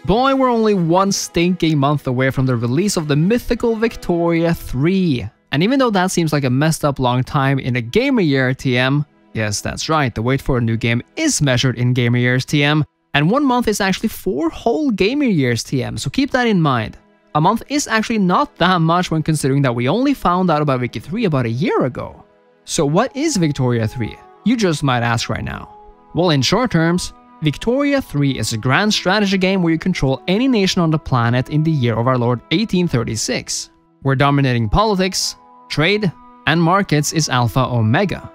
Boy, we're only one stinking month away from the release of the mythical Victoria 3. And even though that seems like a messed up long time in a gamer year, TM, yes, that's right, the wait for a new game is measured in gamer years, TM, and 1 month is actually 4 whole gamer years, TM, so keep that in mind. A month is actually not that much when considering that we only found out about Vicky 3 about a year ago. So what is Victoria 3? You just might ask right now. Well, in short terms, Victoria 3 is a grand strategy game where you control any nation on the planet in the year of our Lord 1836. Where dominating politics, trade, and markets is Alpha Omega.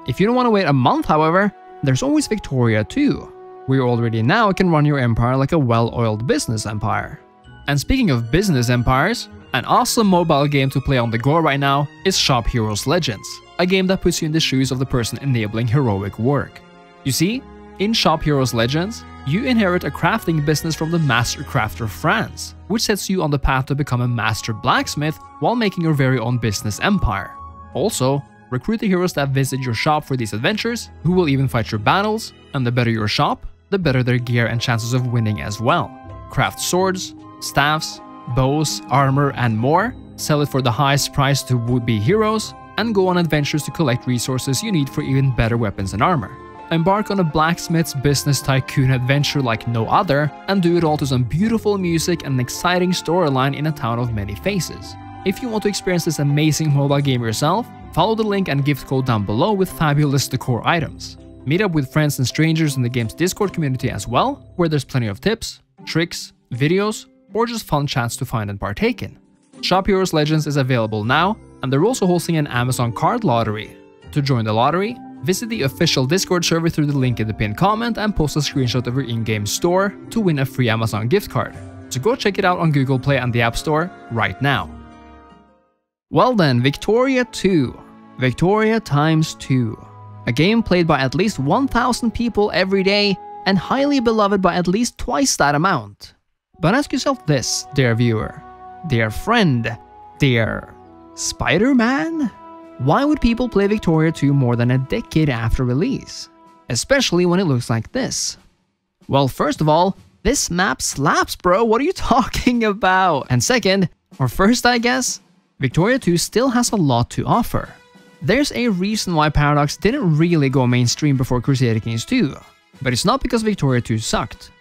If you don't want to wait a month, however, there's always Victoria 2, where you already now can run your empire like a well-oiled business empire. And speaking of business empires, an awesome mobile game to play on the go right now is Shop Heroes Legends, a game that puts you in the shoes of the person enabling heroic work. You see, in Shop Heroes Legends, you inherit a crafting business from the master crafter Franz, which sets you on the path to become a master blacksmith while making your very own business empire. Also, recruit the heroes that visit your shop for these adventures, who will even fight your battles, and the better your shop, the better their gear and chances of winning as well. Craft swords, staffs, bows, armor, and more, sell it for the highest price to would-be heroes, and go on adventures to collect resources you need for even better weapons and armor. Embark on a blacksmith's business tycoon adventure like no other, and do it all to some beautiful music and an exciting storyline in a town of many faces. If you want to experience this amazing mobile game yourself, follow the link and gift code down below with fabulous decor items. Meet up with friends and strangers in the game's Discord community as well, where there's plenty of tips, tricks, videos, or just fun chats to find and partake in. Shop Heroes Legends is available now, and they're also hosting an Amazon card lottery. To join the lottery, visit the official Discord server through the link in the pinned comment and post a screenshot of your in-game store to win a free Amazon gift card. So go check it out on Google Play and the App Store right now. Well then, Victoria 2. Victoria times 2. A game played by at least 1,000 people every day and highly beloved by at least twice that amount. But ask yourself this, dear viewer, dear friend, dear Spider-Man? Why would people play Victoria 2 more than a decade after release? Especially when it looks like this. Well, first of all, this map slaps, bro, what are you talking about? And second, or first I guess, Victoria 2 still has a lot to offer. There's a reason why Paradox didn't really go mainstream before Crusader Kings 2, but it's not because Victoria 2 sucked.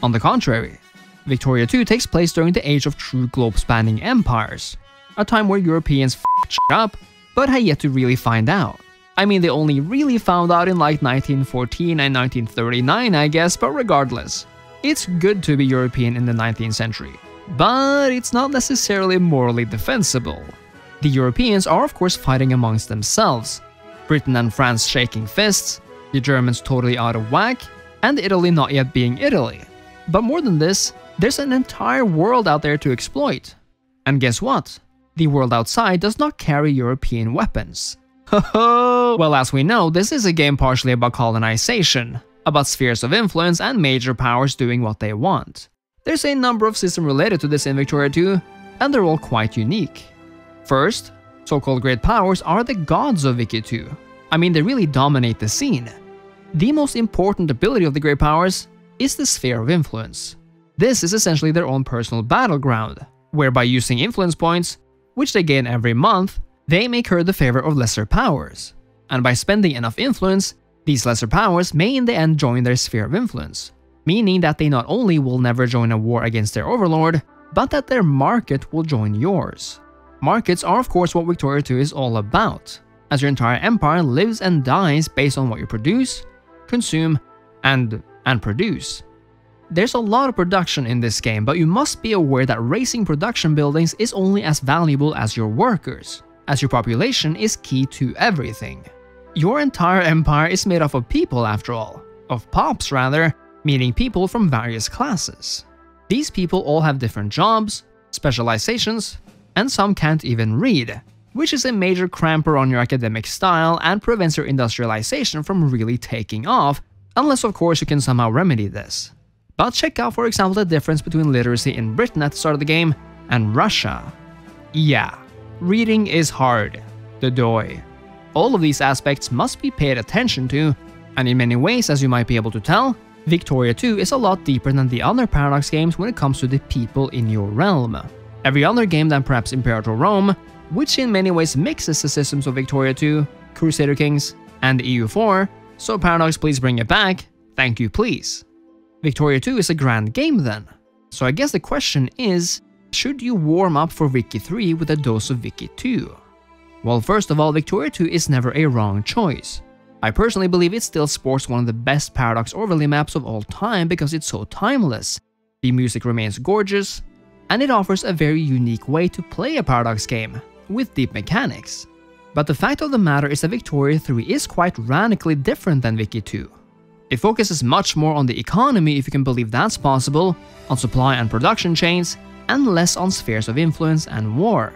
On the contrary, Victoria 2 takes place during the age of true globe-spanning empires, a time where Europeans f***ed shit up, but had yet to really find out. I mean, they only really found out in like 1914 and 1939, I guess, but regardless. It's good to be European in the 19th century, but it's not necessarily morally defensible. The Europeans are of course fighting amongst themselves, Britain and France shaking fists, the Germans totally out of whack, and Italy not yet being Italy. But more than this, there's an entire world out there to exploit. And guess what? The world outside does not carry European weapons. Ho-ho! Well, as we know, this is a game partially about colonization, about spheres of influence and major powers doing what they want. There's a number of systems related to this in Victoria 2, and they're all quite unique. First, so-called great powers are the gods of Vicky 2. I mean, they really dominate the scene. The most important ability of the great powers is the sphere of influence. This is essentially their own personal battleground, where by using influence points, which they gain every month, they may curry the favor of lesser powers. And by spending enough influence, these lesser powers may in the end join their sphere of influence, meaning that they not only will never join a war against their overlord, but that their market will join yours. Markets are of course what Victoria 2 is all about, as your entire empire lives and dies based on what you produce, consume, and produce. There's a lot of production in this game, but you must be aware that raising production buildings is only as valuable as your workers, as your population is key to everything. Your entire empire is made up of people after all, of pops rather, meaning people from various classes. These people all have different jobs, specializations, and some can't even read, which is a major cramper on your academic style and prevents your industrialization from really taking off, unless of course you can somehow remedy this. But check out for example the difference between literacy in Britain at the start of the game and Russia. Yeah, reading is hard, the doi. All of these aspects must be paid attention to, and in many ways, as you might be able to tell, Victoria 2 is a lot deeper than the other Paradox games when it comes to the people in your realm. Every other game than perhaps Imperator Rome, which in many ways mixes the systems of Victoria 2, Crusader Kings, and EU4, so Paradox, please bring it back, thank you please. Victoria 2 is a grand game then, so I guess the question is, should you warm up for Vicky 3 with a dose of Vicky 2? Well, first of all, Victoria 2 is never a wrong choice. I personally believe it still sports one of the best Paradox overlay maps of all time because it's so timeless. The music remains gorgeous, and it offers a very unique way to play a Paradox game, with deep mechanics. But the fact of the matter is that Victoria 3 is quite radically different than Vicky 2. It focuses much more on the economy, if you can believe that's possible, on supply and production chains, and less on spheres of influence and war.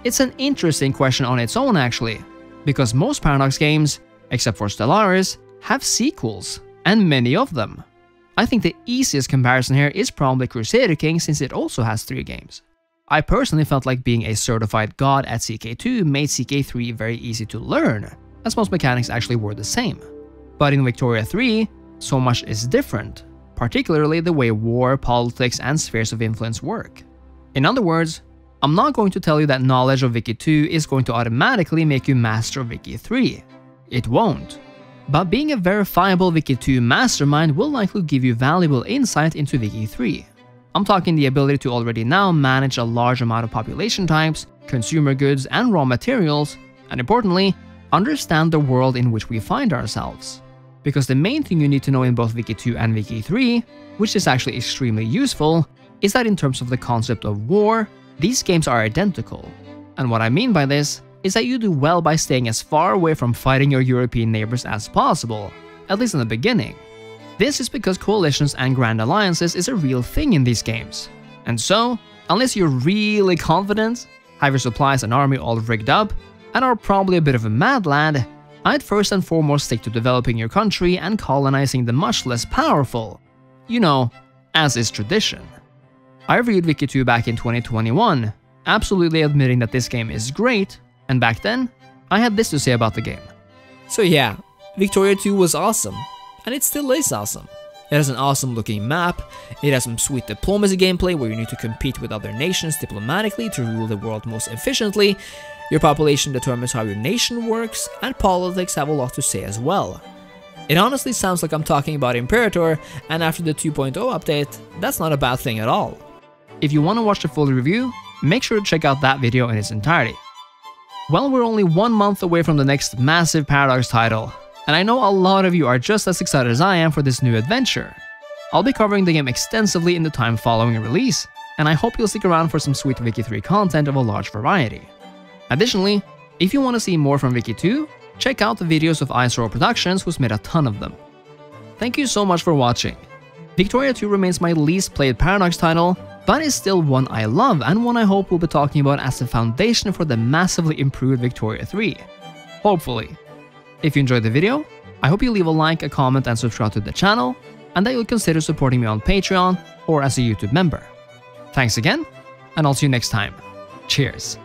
It's an interesting question on its own actually, because most Paradox games, except for Stellaris, have sequels, and many of them. I think the easiest comparison here is probably Crusader King since it also has 3 games. I personally felt like being a certified god at CK2 made CK3 very easy to learn, as most mechanics actually were the same. But in Victoria 3, so much is different, particularly the way war, politics, and spheres of influence work. In other words, I'm not going to tell you that knowledge of Vicky 2 is going to automatically make you master of Vicky 3. It won't. But being a verifiable Vicky 2 mastermind will likely give you valuable insight into Vicky 3. I'm talking the ability to already now manage a large amount of population types, consumer goods, and raw materials, and importantly, understand the world in which we find ourselves. Because the main thing you need to know in both Vicky 2 and Vicky 3, which is actually extremely useful, is that in terms of the concept of war, these games are identical. And what I mean by this is that you do well by staying as far away from fighting your European neighbors as possible, at least in the beginning. This is because coalitions and grand alliances is a real thing in these games. And so, unless you're really confident, have your supplies and army all rigged up, and are probably a bit of a mad lad, I'd first and foremost stick to developing your country and colonizing the much less powerful. You know, as is tradition. I reviewed Vicky 2 back in 2021, absolutely admitting that this game is great, and back then, I had this to say about the game. So yeah, Victoria 2 was awesome, and it still is awesome. It has an awesome looking map, it has some sweet diplomacy gameplay where you need to compete with other nations diplomatically to rule the world most efficiently, your population determines how your nation works, and politics have a lot to say as well. It honestly sounds like I'm talking about Imperator, and after the 2.0 update, that's not a bad thing at all. If you want to watch the full review, make sure to check out that video in its entirety. Well, we're only 1 month away from the next massive Paradox title, and I know a lot of you are just as excited as I am for this new adventure. I'll be covering the game extensively in the time following release, and I hope you'll stick around for some sweet Vicky 3 content of a large variety. Additionally, if you want to see more from Vicky 2, check out the videos of Ice Roll Productions, who's made a ton of them. Thank you so much for watching. Victoria 2 remains my least played Paradox title, but is still one I love and one I hope we'll be talking about as the foundation for the massively improved Victoria 3. Hopefully. If you enjoyed the video, I hope you leave a like, a comment, and subscribe to the channel, and that you'll consider supporting me on Patreon or as a YouTube member. Thanks again, and I'll see you next time. Cheers.